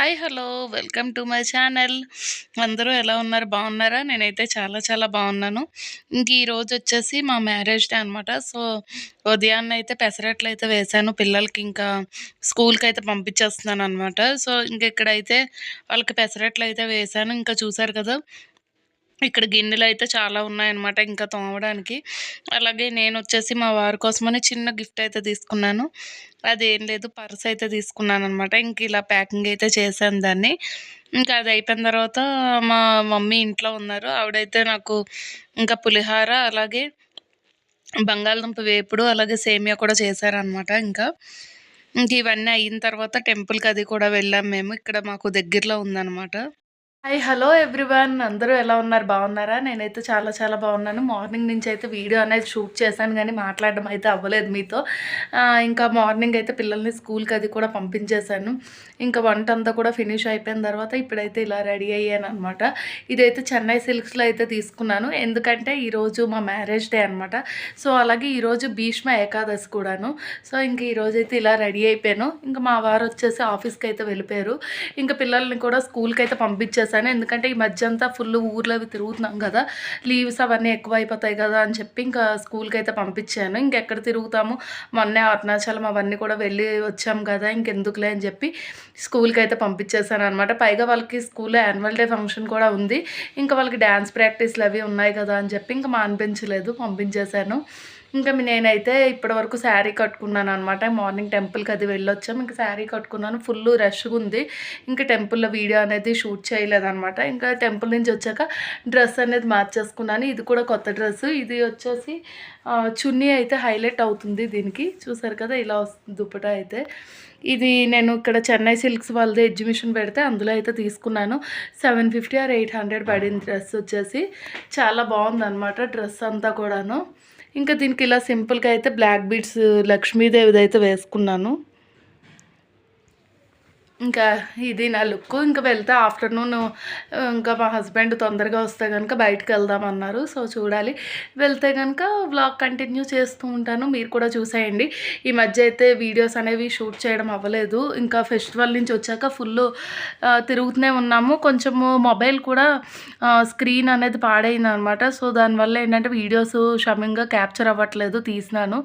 Hi hello welcome to my channel. అందరూ ఎలా ఉన్నారు? బాగున్నారా? నేనైతే చాలా చాలా బాగున్నాను. ఇంక ఈరోజు వచ్చేసి మా మ్యారేజ్ డే అనమాట. సో ఉదయాన్నే అయితే పెసరట్లు అయితే వేశాను పిల్లలకి. ఇంకా స్కూల్కి అయితే పంపించేస్తున్నాను అనమాట. సో ఇంక ఇక్కడైతే వాళ్ళకి పెసరట్లు అయితే వేశాను. ఇంకా చూసారు కదా, ఇక్కడ గిన్నెలయితే చాలా ఉన్నాయన్నమాట ఇంకా తోమడానికి. అలాగే నేనొచ్చేసి మా వారి కోసమని చిన్న గిఫ్ట్ అయితే తీసుకున్నాను. అదేం లేదు, పర్స్ అయితే తీసుకున్నాననమాట. ఇంక ఇలా ప్యాకింగ్ అయితే చేశాను దాన్ని. ఇంకా అది అయిపోయిన తర్వాత మా మమ్మీ ఇంట్లో ఉన్నారు. ఆవిడైతే నాకు ఇంకా పులిహార, అలాగే బంగాళదుంప వేపుడు, అలాగే సేమియా కూడా చేశారనమాట ఇంకా. ఇంక ఇవన్నీ అయిన తర్వాత టెంపుల్‌కి అది కూడా వెళ్ళాం మేము. ఇక్కడ మాకు దగ్గరలో ఉందనమాట. హాయ్ హలో ఎవ్రీవన్, అందరూ ఎలా ఉన్నారు? బాగున్నారా? నేనైతే చాలా చాలా బాగున్నాను. మార్నింగ్ నుంచి అయితే వీడియో అనేది షూట్ చేశాను కానీ మాట్లాడడం అయితే అవ్వలేదు మీతో. ఇంకా మార్నింగ్ అయితే పిల్లల్ని స్కూల్కి అది కూడా పంపించేశాను. ఇంకా వంట అంతా కూడా ఫినిష్ అయిపోయిన తర్వాత ఇప్పుడైతే ఇలా రెడీ అయ్యాను అనమాట. ఇదైతే చెన్నై సిల్క్స్లో అయితే తీసుకున్నాను, ఎందుకంటే ఈరోజు మా మ్యారేజ్ డే అనమాట. సో అలాగే ఈరోజు భీష్మ ఏకాదశి కూడాను. సో ఇంక ఈరోజైతే ఇలా రెడీ అయిపోయాను. ఇంకా మా వారు వచ్చేసి ఆఫీస్కి అయితే వెళ్ళిపోయారు. ఇంకా పిల్లల్ని కూడా స్కూల్కి అయితే పంపించేసాను, ఎందుకంటే ఈ మధ్య అంతా ఫుల్ ఊర్లో అవి తిరుగుతున్నాం కదా, లీవ్స్ అవన్నీ ఎక్కువ అయిపోతాయి కదా అని చెప్పి ఇంకా స్కూల్కి అయితే పంపించాను. ఇంకెక్కడ తిరుగుతాము, మొన్నే అరుణాచలం అవన్నీ కూడా వెళ్ళి వచ్చాం కదా, ఇంకెందుకులే అని చెప్పి స్కూల్కి అయితే పంపించేశాను అనమాట. పైగా వాళ్ళకి స్కూల్లో యాన్యువల్ డే ఫంక్షన్ కూడా ఉంది. ఇంకా వాళ్ళకి డ్యాన్స్ ప్రాక్టీస్లు అవి ఉన్నాయి కదా అని చెప్పి ఇంకా మానిపించలేదు, పంపించేశాను. ఇంకా నేనైతే ఇప్పటివరకు శారీ కట్టుకున్నాను అనమాట. మార్నింగ్ టెంపుల్కి అది వెళ్ళొచ్చాం, ఇంకా శారీ కట్టుకున్నాను. ఫుల్ రష్గా ఉంది, ఇంకా టెంపుల్లో వీడియో అనేది షూట్ చేయలేదన్నమాట. ఇంకా టెంపుల్ నుంచి వచ్చాక డ్రెస్ అనేది మార్చేసుకున్నాను. ఇది కూడా కొత్త డ్రెస్సు. ఇది వచ్చేసి చున్నీ అయితే హైలైట్ అవుతుంది దీనికి, చూసారు కదా ఇలా వస్తుంది దుపట్టా అయితే. ఇది నేను ఇక్కడ చెన్నై సిల్క్స్ వాళ్ళది ఎగ్జిబిషన్ పెడితే అందులో అయితే తీసుకున్నాను. 750 ఆర్ 800 పడింది డ్రెస్ వచ్చేసి. చాలా బాగుందన్నమాట డ్రెస్ అంతా కూడాను. ఇంకా దీనికి ఇలా సింపుల్గా అయితే బ్లాక్ బీడ్స్ లక్ష్మీదేవిది అయితే వేసుకున్నాను. ఇంకా ఇది నా లుక్. ఇంకా వెళ్తే ఆఫ్టర్నూన్ ఇంకా మా హస్బెండ్ తొందరగా వస్తే కనుక బయటకు వెళ్దామన్నారు. సో చూడాలి, వెళ్తే కనుక వ్లాగ్ కంటిన్యూ చేస్తూ ఉంటాను, మీరు కూడా చూసేయండి. ఈ మధ్య అయితే వీడియోస్ అనేవి షూట్ చేయడం అవ్వలేదు. ఇంకా ఫెస్టివల్ నుంచి వచ్చాక ఫుల్ తిరుగుతూనే ఉన్నాము. కొంచెము మొబైల్ కూడా స్క్రీన్ అనేది పాడైంది అనమాట. సో దానివల్ల ఏంటంటే వీడియోస్ క్షమంగా క్యాప్చర్ అవ్వట్లేదు, తీసినాను.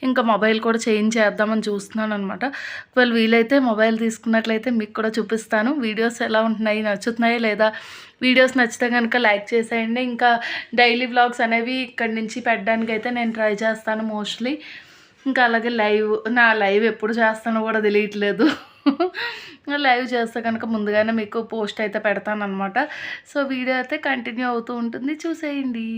ఇంకా మొబైల్ కూడా చేంజ్ చేద్దామని చూస్తున్నాను అనమాట. ఒకవేళ వీలైతే మొబైల్ తీసుకున్నట్లయితే మీకు కూడా చూపిస్తాను. వీడియోస్ ఎలా ఉంటున్నాయి, నచ్చుతున్నాయి లేదా? వీడియోస్ నచ్చితే కనుక లైక్ చేసేయండి. ఇంకా డైలీ వ్లాగ్స్ అనేవి ఇక్కడి నుంచి పెట్టడానికి అయితే నేను ట్రై చేస్తాను మోస్ట్లీ. ఇంకా అలాగే నా లైవ్ ఎప్పుడు చేస్తానో కూడా తెలియట్లేదు. లైవ్ చేస్తే కనుక ముందుగానే మీకు పోస్ట్ అయితే పెడతాను అనమాట. సో వీడియో అయితే కంటిన్యూ అవుతూ ఉంటుంది, చూసేయండి.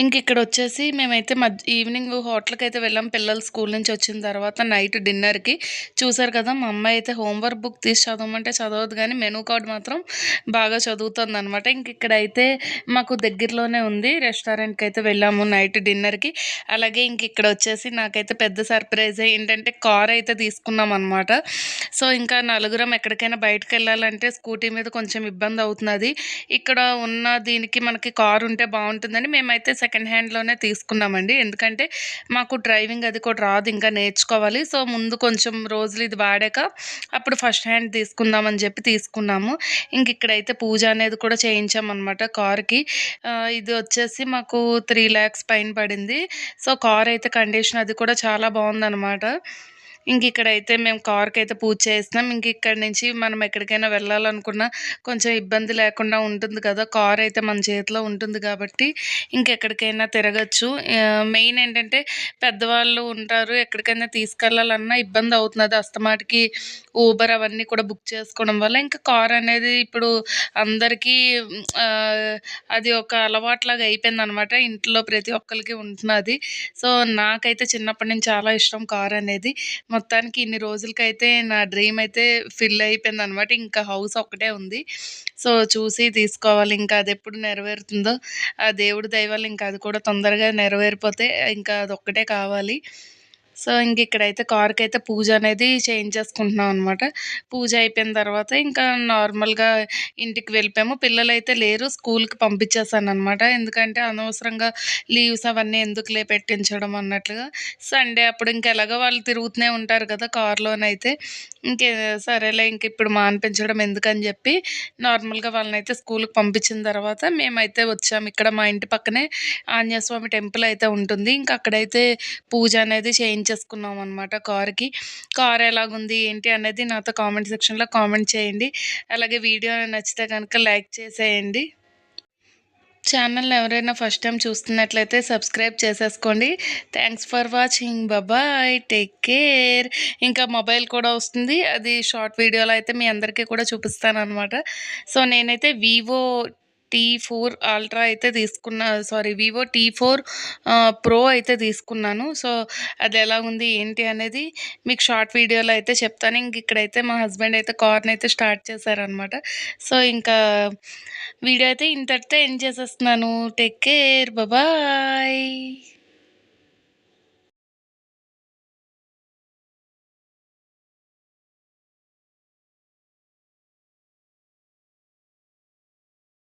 ఇంక ఇక్కడ వచ్చేసి మేమైతే ఈవినింగ్ హోటల్కి అయితే వెళ్ళాం, పిల్లలు స్కూల్ నుంచి వచ్చిన తర్వాత నైట్ డిన్నర్కి. చూసారు కదా, మా అమ్మాయి అయితే హోంవర్క్ బుక్ తీసి చదవమంటే చదవదు, కానీ మెనూ కార్డ్ మాత్రం బాగా చదువుతుంది అనమాట. ఇంక ఇక్కడైతే మాకు దగ్గరలోనే ఉంది, రెస్టారెంట్కి అయితే వెళ్ళాము నైట్ డిన్నర్కి. అలాగే ఇంక ఇక్కడ వచ్చేసి నాకైతే పెద్ద సర్ప్రైజ్ ఏంటంటే కార్ అయితే తీసుకున్నాం అనమాట. సో ఇంకా నలుగురం ఎక్కడికైనా బయటకు వెళ్ళాలంటే స్కూటీ మీద కొంచెం ఇబ్బంది అవుతున్నది. ఇక్కడ ఉన్న దీనికి మనకి కారు ఉంటే బాగుంటుందని మేమైతే సెకండ్ హ్యాండ్లోనే తీసుకున్నామండి. ఎందుకంటే మాకు డ్రైవింగ్ అది కూడా రాదు, ఇంకా నేర్చుకోవాలి. సో ముందు కొంచెం రోజులు ఇది వాడాక అప్పుడు ఫస్ట్ హ్యాండ్ తీసుకుందామని చెప్పి తీసుకున్నాము. ఇంక ఇక్కడైతే పూజ అనేది కూడా చేయించామన్నమాట కార్కి. ఇది వచ్చేసి మాకు 3 lakhs పైన పడింది. సో కార్ అయితే కండిషన్ అది కూడా చాలా బాగుందన్నమాట. ఇంక ఇక్కడైతే మేము కార్కి అయితే పూజ చేస్తున్నాం. ఇంక ఇక్కడ నుంచి మనం ఎక్కడికైనా వెళ్ళాలనుకున్నా కొంచెం ఇబ్బంది లేకుండా ఉంటుంది కదా, కార్ అయితే మన చేతిలో ఉంటుంది కాబట్టి ఇంకెక్కడికైనా తిరగచ్చు. మెయిన్ ఏంటంటే పెద్దవాళ్ళు ఉంటారు, ఎక్కడికైనా తీసుకెళ్ళాలన్నా ఇబ్బంది అవుతున్నది. అస్తమాటికి ఊబర్ అవన్నీ కూడా బుక్ చేసుకోవడం వల్ల ఇంకా కార్ అనేది ఇప్పుడు అందరికీ అది ఒక అలవాట్లాగా అయిపోయిందనమాట. ఇంట్లో ప్రతి ఒక్కరికి ఉంటున్నది. సో నాకైతే చిన్నప్పటి నుంచి చాలా ఇష్టం కార్ అనేది. మొత్తానికి ఇన్ని రోజులకైతే నా డ్రీమ్ అయితే ఫిల్ అయిపోయిందనమాట. ఇంకా హౌస్ ఒక్కటే ఉంది. సో చూసి తీసుకోవాలి, ఇంకా అది ఎప్పుడు నెరవేరుతుందో ఆ దేవుడి దయ వల్ల ఇంకా అది కూడా తొందరగా నెరవేరిపోతే ఇంకా అదొక్కటే కావాలి. సో, ఇంకిక్కడైతే కార్‌కైతే పూజ అనేది చేయించేసుకుంటున్నాం అనమాట. పూజ అయిపోయిన తర్వాత ఇంకా నార్మల్‌గా ఇంటికి వెళ్ళిపోయాము. పిల్లలైతే లేరు. స్కూలుకి పంపించేసాననమాట. ఎందుకంటే అనవసరంగా లీవ్స్ అవన్నీ ఎందుకులే పెట్టించడం అన్నట్లుగా. సండే అప్పుడు ఇంకెలాగో వాళ్ళు తిరుగుతూనే ఉంటారు కదా! కార్‌లోనైతే. ఇంకే సరేలే ఇంకిప్పుడు మానిపించడం ఎందుకని జెప్పి నార్మల్‌గా వాళ్ళనైతే స్కూలుకి పంపించిన తర్వాత మేమైతే వచ్చాము. ఇక్కడ మా ఇంటి పక్కనే ఆంజనేయ స్వామి టెంపుల్ అయితే ఉంటుంది. ఇంక అక్కడైతే పూజ అనేది చేయించేసుకున్నామనమాట కార్‌కి. కార్ ఎలాగుంది, ఏంటి అనేది నాతో కామెంట్ సెక్షన్‌లో కామెంట్ చేయండి. అలాగే వీడియో నచ్చితే గనక లైక్ చేసేయండి. ఛానల్‌ని ఎవరైనా ఫస్ట్ టైమ్ చూస్తున్నట్లయితే సబ్స్క్రైబ్ చేసేసుకోండి. Thanks for watching. Bye. Take care. ఇంకా మొబైల్ కూడా వస్తుంది. అది షార్ట్ వీడియోలో అయితే మీ అందరికీ కూడా చూపిస్తాననమాట. సో, నేనైతే వివో టీ4 అల్ట్రా అయితే వివో టీ4 ప్రో అయితే తీసుకున్నాను. సో, అదెలాగుంది, ఏంటి అనేది మీకు షార్ట్ వీడియోలో అయితే చెప్తాను. ఇక్కడైతే మా హస్బెండ్ అయితే కార్‌నైతే స్టార్ట్ చేశారనమాట. సో, ఇంకా వీడియో అయితే ఇంతటితో ఎండ్ చేసేస్తున్నాను. Take care. బాయ్.